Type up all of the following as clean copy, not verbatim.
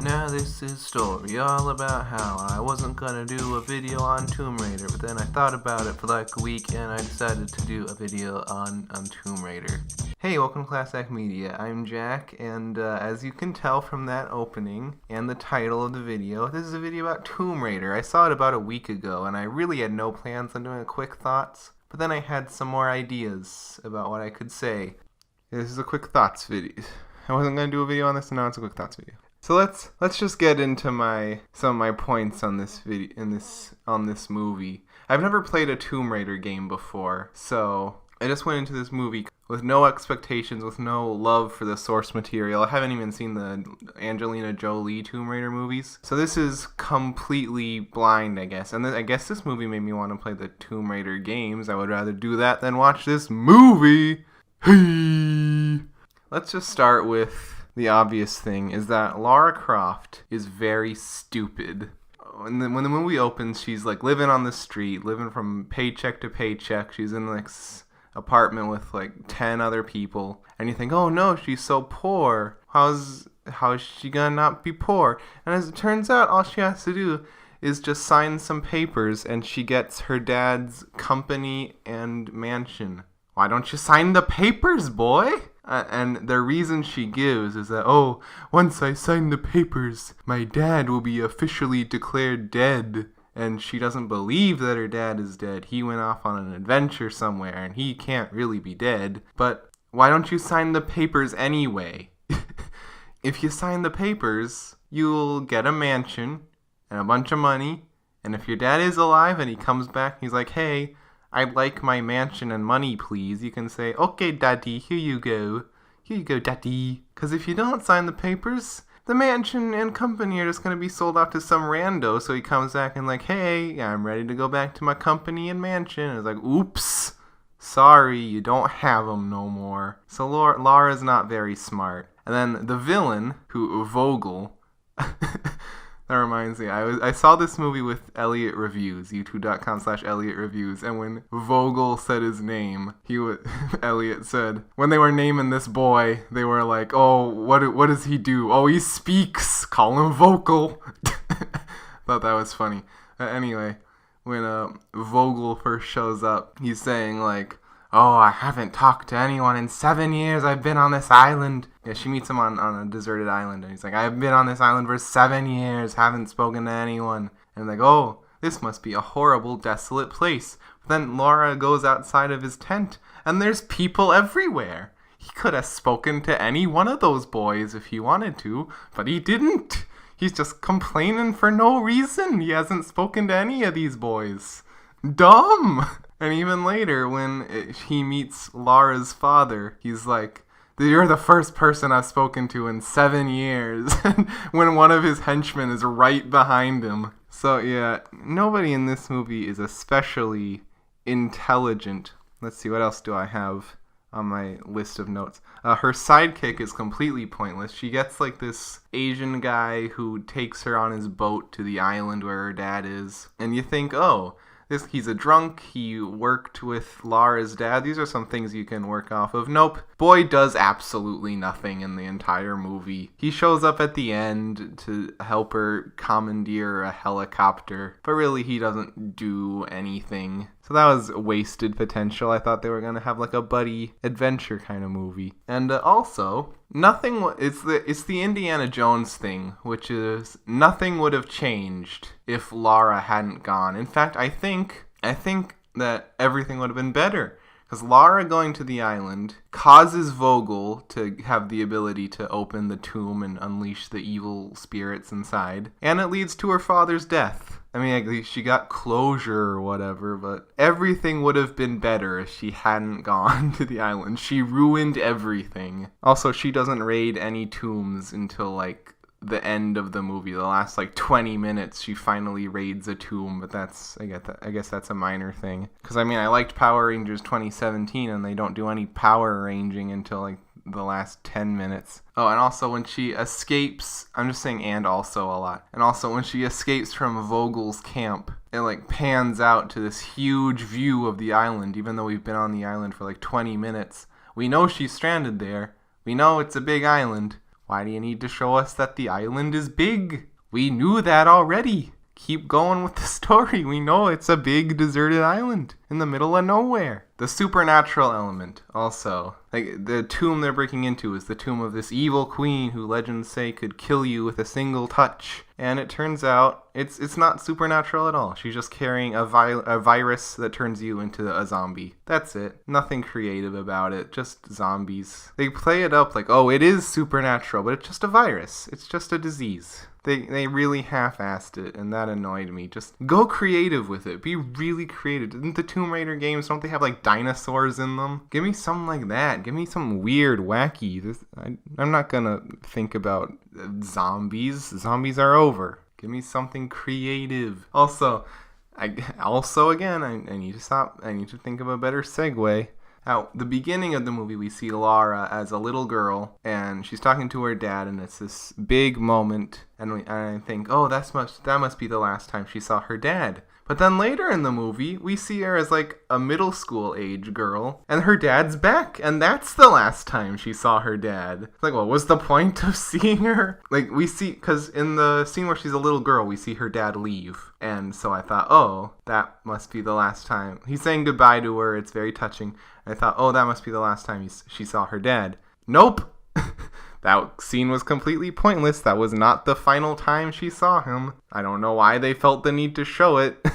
Now this is a story all about how I wasn't gonna do a video on Tomb Raider, but then I thought about it for like a week and I decided to do a video on Tomb Raider. Hey, welcome to Class Act Media. I'm Jack, and as you can tell from that opening and the title of the video, this is a video about Tomb Raider. I saw it about a week ago, and I really had no plans on doing a quick thoughts, but then I had some more ideas about what I could say. This is a quick thoughts video. I wasn't gonna do a video on this, and now it's a quick thoughts video. So let's just get into some of my points on this video on this movie. I've never played a Tomb Raider game before, so I just went into this movie with no expectations, with no love for the source material. I haven't even seen the Angelina Jolie Tomb Raider movies, so this is completely blind, I guess. And I guess this movie made me want to play the Tomb Raider games. I would rather do that than watch this movie. Hey. Let's just start with the obvious thing, is that Lara Croft is very stupid. When the movie opens, she's like living on the street, living from paycheck to paycheck. She's in like apartment with like 10 other people, and you think, oh no, she's so poor. How is she gonna not be poor? And as it turns out, all she has to do is just sign some papers, and she gets her dad's company and mansion. Why don't you sign the papers, boy? And the reason she gives is that, oh, once I sign the papers, my dad will be officially declared dead. And she doesn't believe that her dad is dead. He went off on an adventure somewhere, and he can't really be dead. But why don't you sign the papers anyway? If you sign the papers, you'll get a mansion and a bunch of money. And if your dad is alive and he comes back and he's like, hey, I'd like my mansion and money, please, you can say, okay, daddy, here you go. Here you go, daddy. Because if you don't sign the papers, the mansion and company are just going to be sold off to some rando. So he comes back and like, hey, I'm ready to go back to my company and mansion. And it's like, oops, sorry, you don't have them no more. So Lara's not very smart. And then the villain, Vogel... That reminds me, I saw this movie with Elliot Reviews, youtube.com/Elliot Reviews, and when Vogel said his name, Elliot said, when they were naming this boy, they were like, oh, what does he do? Oh, he speaks! Call him Vogel! Thought that was funny. Anyway, when Vogel first shows up, he's saying like, oh, I haven't talked to anyone in 7 years. I've been on this island. Yeah, she meets him on a deserted island. And he's like, I've been on this island for 7 years. Haven't spoken to anyone. And like, oh, this must be a horrible, desolate place. But then Lara goes outside of his tent. And there's people everywhere. He could have spoken to any one of those boys if he wanted to. But he didn't. He's just complaining for no reason. He hasn't spoken to any of these boys. Dumb. And even later, when he meets Lara's father, he's like, you're the first person I've spoken to in 7 years. When one of his henchmen is right behind him. So yeah, nobody in this movie is especially intelligent. Let's see, what else do I have on my list of notes? Her sidekick is completely pointless. She gets like this Asian guy who takes her on his boat to the island where her dad is. And you think, oh, he's a drunk, he worked with Lara's dad. These are some things you can work off of. Nope. Boy does absolutely nothing in the entire movie. He shows up at the end to help her commandeer a helicopter, but really he doesn't do anything. So that was wasted potential. I thought they were going to have like a buddy adventure kind of movie. And also, it's the Indiana Jones thing, which is nothing would have changed if Lara hadn't gone. In fact, I think that everything would have been better. Because Lara going to the island causes Vogel to have the ability to open the tomb and unleash the evil spirits inside. And it leads to her father's death. I mean, at least she got closure or whatever, but everything would have been better if she hadn't gone to the island. She ruined everything. Also, she doesn't raid any tombs until, like, the end of the movie. The last, like, 20 minutes, she finally raids a tomb, but I guess that's a minor thing. Because, I mean, I liked Power Rangers 2017, and they don't do any power ranging until, like, the last 10 minutes. Oh, and also when she escapes, I'm just saying and also a lot. And also when she escapes from Vogel's camp, it like pans out to this huge view of the island, even though we've been on the island for like 20 minutes. We know she's stranded there. We know it's a big island. Why do you need to show us that the island is big? We knew that already. Keep going with the story. We know it's a big deserted island in the middle of nowhere. The supernatural element also. Like, the tomb they're breaking into is the tomb of this evil queen who legends say could kill you with a single touch. And it turns out it's not supernatural at all. She's just carrying a virus that turns you into a zombie. That's it. Nothing creative about it. Just zombies. They play it up like, oh, it is supernatural, but it's just a virus. It's just a disease. They really half-assed it, and that annoyed me. Just go creative with it. Be really creative. Didn't the Tomb Raider games, don't they have, like, dinosaurs in them? Give me something like that. Give me something weird, wacky. I'm not gonna think about zombies. Zombies are over. Give me something creative. Also, again, I need to stop. I need to think of a better segue. At the beginning of the movie, we see Lara as a little girl, and she's talking to her dad, and it's this big moment, and I think, oh, that must be the last time she saw her dad. But then later in the movie, we see her as like a middle school age girl, and her dad's back, and that's the last time she saw her dad. It's like, what was the point of seeing her? Like, we see, because in the scene where she's a little girl, we see her dad leave. And so I thought, oh, that must be the last time. He's saying goodbye to her. It's very touching. I thought, oh, that must be the last time she saw her dad. Nope. That scene was completely pointless. That was not the final time she saw him. I don't know why they felt the need to show it,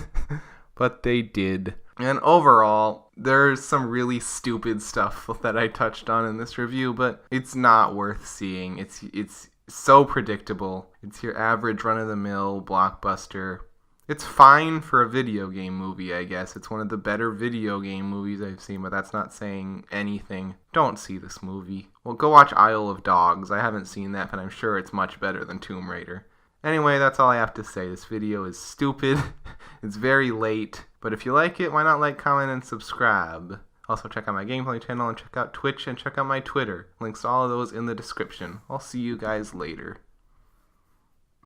but they did. And overall, there's some really stupid stuff that I touched on in this review, but it's not worth seeing. It's so predictable. It's your average run-of-the-mill blockbuster. It's fine for a video game movie, I guess. It's one of the better video game movies I've seen, but that's not saying anything. Don't see this movie. Well, go watch Isle of Dogs. I haven't seen that, but I'm sure it's much better than Tomb Raider. Anyway, that's all I have to say. This video is stupid. It's very late. But if you like it, why not like, comment, and subscribe? Also, check out my gameplay channel, and check out Twitch, and check out my Twitter. Links to all of those in the description. I'll see you guys later.